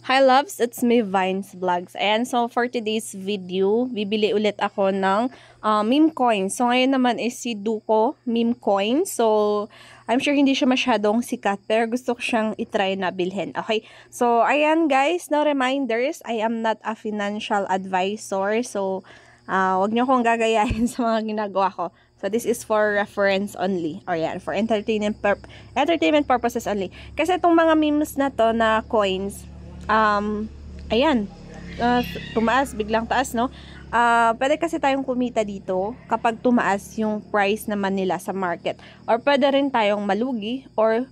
Hi loves, it's me Vines Vlogs. Ayan, so for today's video, bibili ulit ako ng meme coin. So ngayon naman is si Duko meme coin. So I'm sure hindi siya masyadong sikat, pero gusto ko siyang itry na bilhin. Okay, so ayan guys, no reminders, I am not a financial advisor. So wag niyo akong gagayahin sa mga ginagawa ko. So this is for reference only. Or yan, for entertainment purposes only. Kasi itong mga memes na to na coins, ayan, tumaas, biglang taas, no? Pwede kasi tayong kumita dito kapag tumaas yung price naman nila sa market. Or pwede rin tayong malugi or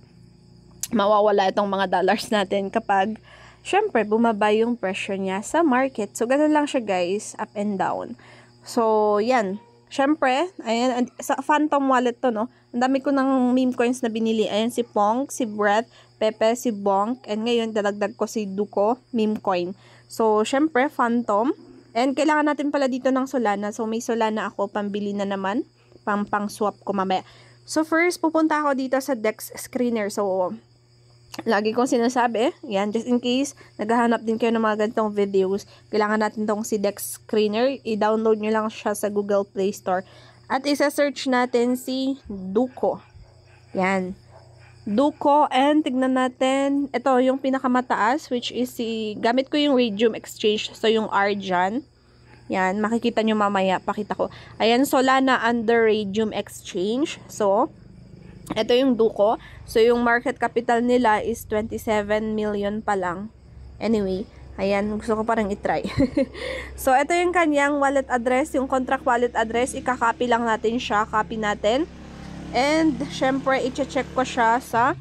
mawawala itong mga dollars natin kapag, syempre, bumaba yung presyo niya sa market. So, ganun lang siya guys, up and down. So, yan. Syempre, ayan, sa Phantom Wallet to, no? Ang dami ko ng meme coins na binili. Ayan, si Pong, si Brett, Pepe, si Bonk, and ngayon, dalagdag ko si Duko, meme coin. So, syempre, Phantom. And kailangan natin pala dito ng Solana. So, may Solana ako, pambili na naman. Pang-swap ko mamaya. So, first, pupunta ako dito sa Dex Screener. So, lagi kong sinasabi, yan, just in case, naghahanap din kayo ng mga ganitong videos, kailangan natin tong si Dex Screener, i-download nyo lang siya sa Google Play Store, at isa-search natin si Duko. Yan. Duko, and tignan natin, ito yung pinakamataas, which is gamit ko yung Radium Exchange, so yung R dyan. Yan, makikita nyo mamaya, pakita ko. Ayan, Solana under Radium Exchange, so, ito yung Duko. So, yung market capital nila is 27 million pa lang. Anyway, ayan, gusto ko parang itry. So, ito yung kanyang wallet address, yung contract wallet address. Ika-copy lang natin siya. Copy natin. And, syempre, i-check ko siya sa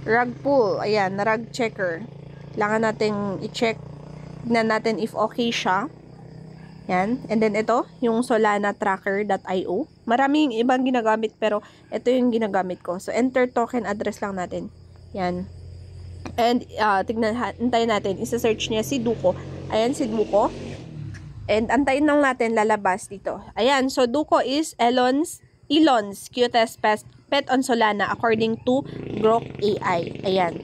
rug pool. Ayan, rug checker. Kailangan natin i-check. Tignan natin if okay siya. Yan. And then ito, yung solanatracker.io. Maraming ibang ginagamit pero ito yung ginagamit ko. So, enter token address lang natin. Yan. And, antayin natin. Isa-search niya si Duko. Ayan, si Duko. And, antayin lang natin lalabas dito. Ayan. So, Duko is Elon's cutest pet on Solana according to Grok AI. Ayan.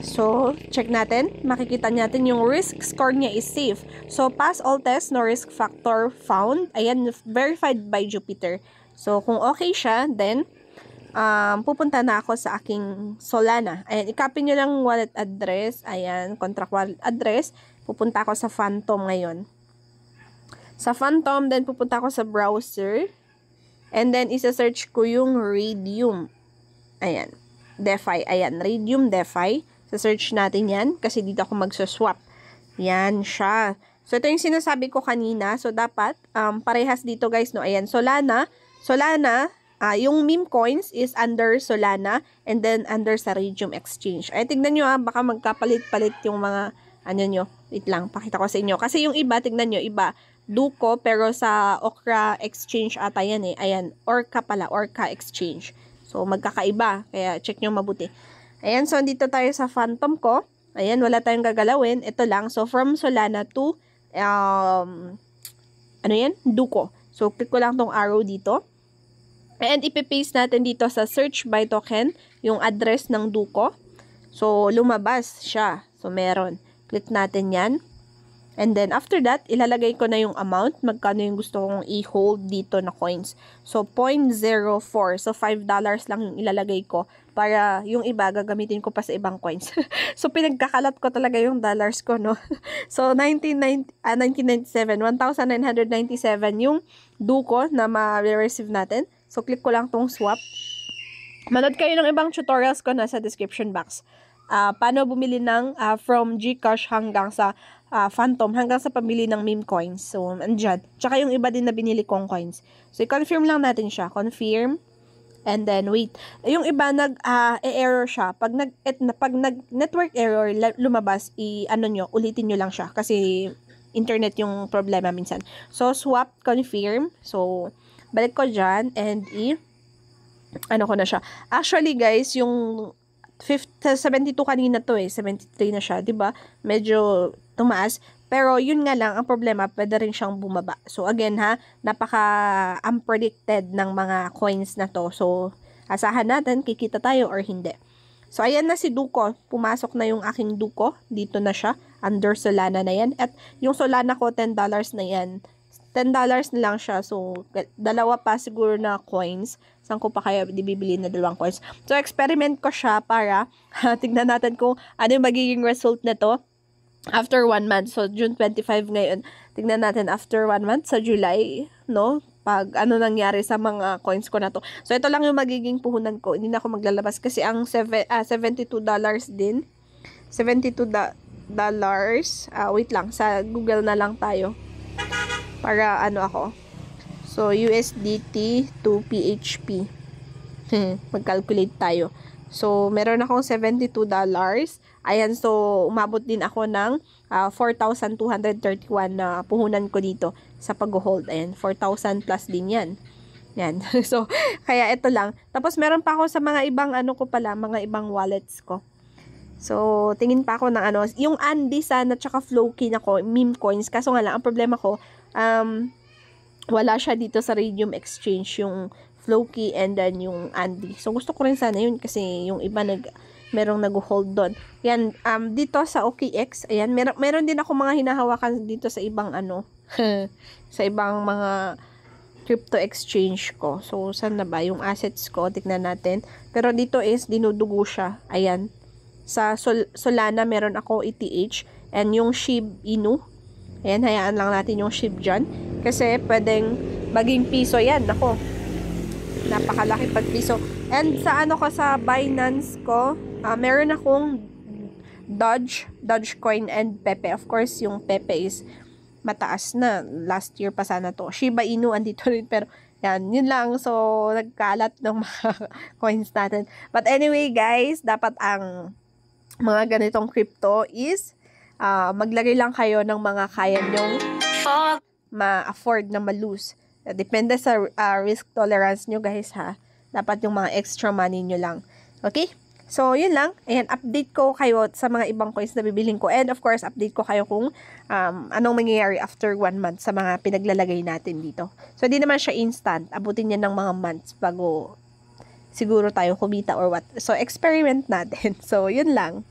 So, check natin. Makikita natin yung risk score niya is safe. So, pass all tests, no risk factor found. Ayan, verified by Jupiter. So, kung okay siya, then, pupunta na ako sa aking Solana. Ayan, i-copy nyo lang wallet address. Ayan, contract wallet address. Pupunta ako sa Phantom ngayon. Sa Phantom, then pupunta ako sa browser. And then, isa-search ko yung Radium. Ayan, DeFi. Ayan, Radium DeFi. Sa-search natin yan kasi dito ako magsaswap. Yan siya. So, ito yung sinasabi ko kanina. So, dapat parehas dito guys, no? Ayan, Solana, yung meme coins is under Solana and then under sa Radium Exchange. Ay, tignan nyo baka magkapalit-palit yung mga, ano nyo. Wait lang, pakita ko sa inyo. Kasi yung iba, tignan nyo, iba, Duko, pero sa Okra Exchange ata yan eh. Ayan, Orca pala, Orca Exchange. So, magkakaiba. Kaya, check nyo mabuti. Ayan, so, dito tayo sa Phantom ko. Ayan, wala tayong gagalawin. Ito lang. So, from Solana to, ano yan? Duko. So, click ko lang tong arrow dito. And, ipipaste natin dito sa search by token, yung address ng Duko. So, lumabas siya. So, meron. Click natin yan. And then, after that, ilalagay ko na yung amount. Magkano yung gusto kong i-hold dito na coins. So, 0.04. So, $5 lang yung ilalagay ko. Para yung iba, gagamitin ko pa sa ibang coins. So, pinagkakalat ko talaga yung dollars ko, no? So, 1997, 1,997 yung Duko na ma-receive natin. So, click ko lang tong swap. Manood kayo ng ibang tutorials ko nasa description box. Paano bumili ng from Gcash hanggang sa Phantom, hanggang sa pamili ng meme coins. So, andyan. Tsaka yung iba din na binili kong coins. So, i-confirm lang natin siya. Confirm. And then, wait. Yung iba, error siya. Pag nag-network error, lumabas, ulitin nyo lang siya. Kasi, internet yung problema minsan. So, swap, confirm. So, balik ko dyan, and ano ko na siya. Actually, guys, yung 72 kanina to 73 na siya, 'di ba? Medyo tumaas, pero yun nga lang ang problema, pwede rin siyang bumaba. So again napaka unpredicted ng mga coins na to. So asahan natin kikita tayo or hindi. So, ayan na si Duko. Pumasok na yung aking Duko. Dito na siya. Under Solana na yan. At yung Solana ko, $10 na yan. $10 na lang siya. So, dalawa pa siguro na coins. Saan ko pa kaya bibili na 2 coins? So, experiment ko siya para tignan natin kung ano yung magiging result na to after 1 month. So, June 25 ngayon. Tignan natin after 1 month sa July, no? Pag ano nangyari sa mga coins ko na to. So, ito lang yung magiging puhunan ko. Hindi na ako maglalabas kasi ang $72 din. $72. Wait lang. Sa Google na lang tayo. Para ano ako. So, USDT to PHP. Mag-calculate tayo. So, meron akong $72. Ayan, so, umabot din ako ng 4,231 na puhunan ko dito sa pag-hold. Ayan, 4,000 plus din yan. Yan. So, kaya ito lang. Tapos, meron pa ako sa mga ibang ano ko pala, mga ibang wallets ko. So, tingin pa ako ng ano, yung Andy sana, tsaka Floki na ko, meme coins. Kaso nga lang, ang problema ko, wala siya dito sa Raydium Exchange, yung Floki and then yung Andy. So, gusto ko rin sana yun kasi yung iba merong nag-hold doon. Yan, dito sa OKX, ayan, meron din ako mga hinahawakan dito sa ibang ano, sa ibang mga crypto exchange ko. So, saan na ba? Yung assets ko, tignan natin. Pero dito is, dinudugo siya. Ayan. Sa Solana, meron ako ETH. And yung SHIB Inu. Ayan, hayaan lang natin yung SHIB dyan. Kasi, pwedeng maging piso yan. Ako, napakalaki pag piso. And sa ano ko, sa Binance ko, meron akong Dogecoin and Pepe. Of course, yung Pepe is mataas na. Last year pa sana to. Shiba Inu, andito rin. Pero, yan, yun lang. So, nagkalat ng mga coins natin. But anyway, guys, dapat ang mga ganitong crypto is maglagay lang kayo ng mga kaya nyong ma-afford na ma-lose. Depende sa risk tolerance nyo, guys, ha. Dapat yung mga extra money nyo lang. Okay? So, yun lang. Ayan, update ko kayo sa mga ibang coins na bibiling ko. And, of course, update ko kayo kung anong mangyayari after 1 month sa mga pinaglalagay natin dito. So, di naman siya instant. Abutin niya ng mga months bago siguro tayo kumita or what. So, experiment natin. So, yun lang.